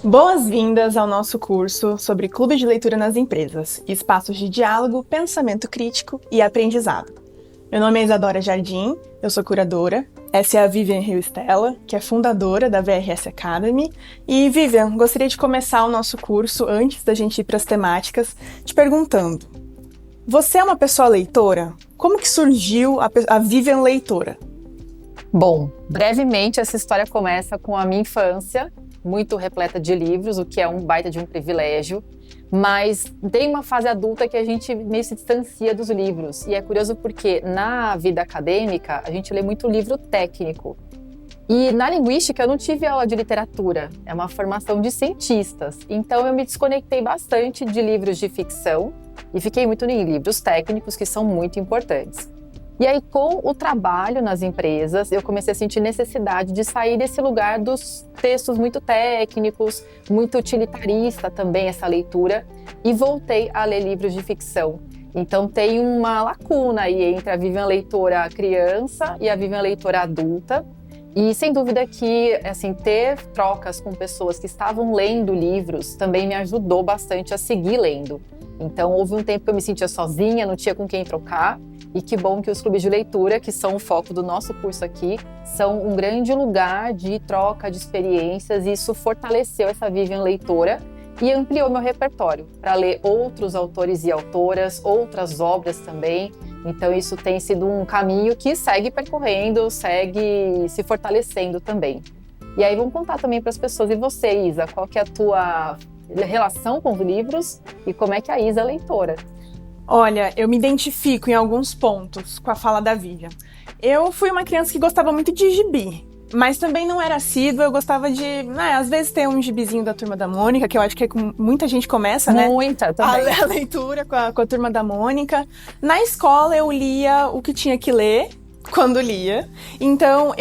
Boas-vindas ao nosso curso sobre Clube de Leitura nas Empresas, espaços de diálogo, pensamento crítico e aprendizado. Meu nome é Isadora Jardim, eu sou curadora. Essa é a Vivian Rio Stella, que é fundadora da VRS Academy. E Vivian, gostaria de começar o nosso curso, antes da gente ir para as temáticas, te perguntando: você é uma pessoa leitora? Como que surgiu a Vivian leitora? Bom, brevemente essa história começa com a minha infância, muito repleta de livros, o que é um baita de um privilégio, mas tem uma fase adulta que a gente meio se distancia dos livros. E é curioso porque na vida acadêmica a gente lê muito livro técnico. E na linguística eu não tive aula de literatura, é uma formação de cientistas. Então eu me desconectei bastante de livros de ficção e fiquei muito em livros técnicos, que são muito importantes. E aí, com o trabalho nas empresas, eu comecei a sentir necessidade de sair desse lugar dos textos muito técnicos, muito utilitarista também essa leitura, e voltei a ler livros de ficção. Então tem uma lacuna aí entre a Vivian leitora criança e a Vivian leitora adulta. E sem dúvida que assim, ter trocas com pessoas que estavam lendo livros também me ajudou bastante a seguir lendo. Então houve um tempo que eu me sentia sozinha, não tinha com quem trocar. E que bom que os clubes de leitura, que são o foco do nosso curso aqui, são um grande lugar de troca de experiências, e isso fortaleceu essa Vivian leitora e ampliou meu repertório para ler outros autores e autoras, outras obras também. Então isso tem sido um caminho que segue percorrendo, segue se fortalecendo também. E aí vamos contar também para as pessoas. E você, Isa, qual que é a tua relação com os livros e como é que a Isa é leitora? Olha, eu me identifico em alguns pontos com a fala da Vivian. Eu fui uma criança que gostava muito de gibi, mas também não era assídua. Eu gostava de, às vezes, ter um gibizinho da Turma da Mônica, que eu acho que muita gente começa, né? Muita também. A leitura com a Turma da Mônica. Na escola, eu lia o que tinha que ler, quando lia. Então,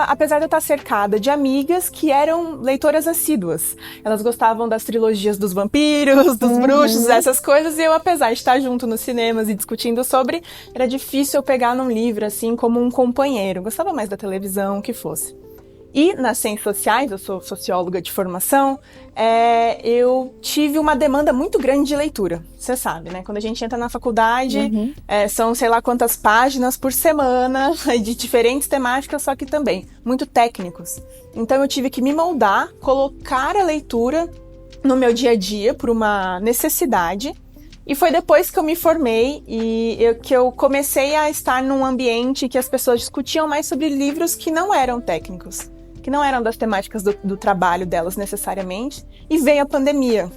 apesar de eu estar cercada de amigas que eram leitoras assíduas. Elas gostavam das trilogias dos vampiros, dos bruxos, essas coisas. E eu, apesar de estar junto nos cinemas e discutindo sobre, era difícil eu pegar num livro, assim, como um companheiro. Gostava mais da televisão, o que fosse. E nas ciências sociais, eu sou socióloga de formação, eu tive uma demanda muito grande de leitura. Você sabe, né? Quando a gente entra na faculdade, são sei lá quantas páginas por semana, de diferentes temáticas, só que também muito técnicos. Então eu tive que me moldar, colocar a leitura no meu dia a dia por uma necessidade. E foi depois que eu me formei que eu comecei a estar num ambiente que as pessoas discutiam mais sobre livros que não eram técnicos, que não eram das temáticas do trabalho delas necessariamente, e veio a pandemia,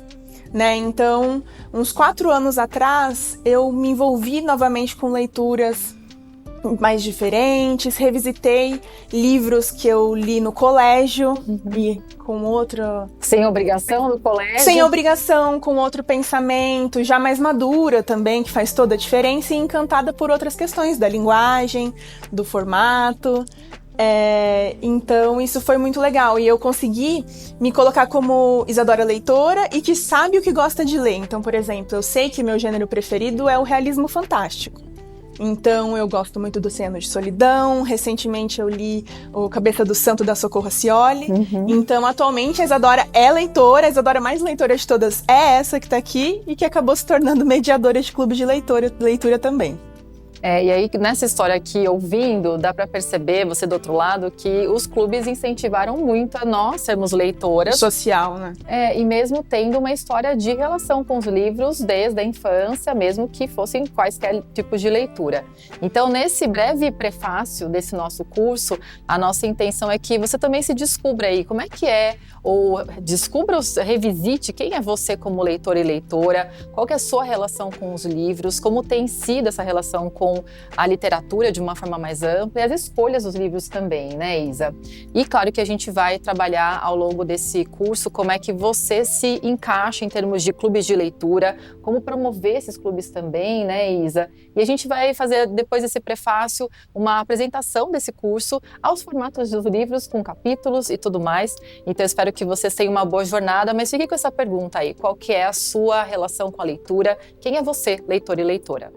né? Então, uns 4 anos atrás, eu me envolvi novamente com leituras mais diferentes, revisitei livros que eu li no colégio e com outro... Sem obrigação no colégio? Sem obrigação, com outro pensamento, já mais madura também, que faz toda a diferença, e encantada por outras questões da linguagem, do formato. Então isso foi muito legal, e eu consegui me colocar como Isadora leitora e que sabe o que gosta de ler. Então, por exemplo, eu sei que meu gênero preferido é o realismo fantástico. Então eu gosto muito do 100 Anos de Solidão. Recentemente eu li o Cabeça do Santo da Socorro Acioli. Então atualmente a Isadora é leitora. A Isadora mais leitora de todas é essa que tá aqui, e que acabou se tornando mediadora de clube de leitura também. E aí, nessa história aqui, ouvindo, dá para perceber, você do outro lado, que os clubes incentivaram muito a nós sermos leitoras. Social, né? E mesmo tendo uma história de relação com os livros desde a infância, mesmo que fossem quaisquer tipos de leitura. Então, nesse breve prefácio desse nosso curso, a nossa intenção é que você também se descubra aí como é que é, ou descubra, revisite quem é você como leitor e leitora, qual que é a sua relação com os livros, como tem sido essa relação com a literatura de uma forma mais ampla, e as escolhas dos livros também, né, Isa? E claro que a gente vai trabalhar ao longo desse curso como é que você se encaixa em termos de clubes de leitura, como promover esses clubes também, né, Isa? E a gente vai fazer, depois desse prefácio, uma apresentação desse curso aos formatos dos livros, com capítulos e tudo mais. Então eu espero que vocês tenham uma boa jornada, mas fique com essa pergunta aí: qual que é a sua relação com a leitura? Quem é você, leitor e leitora?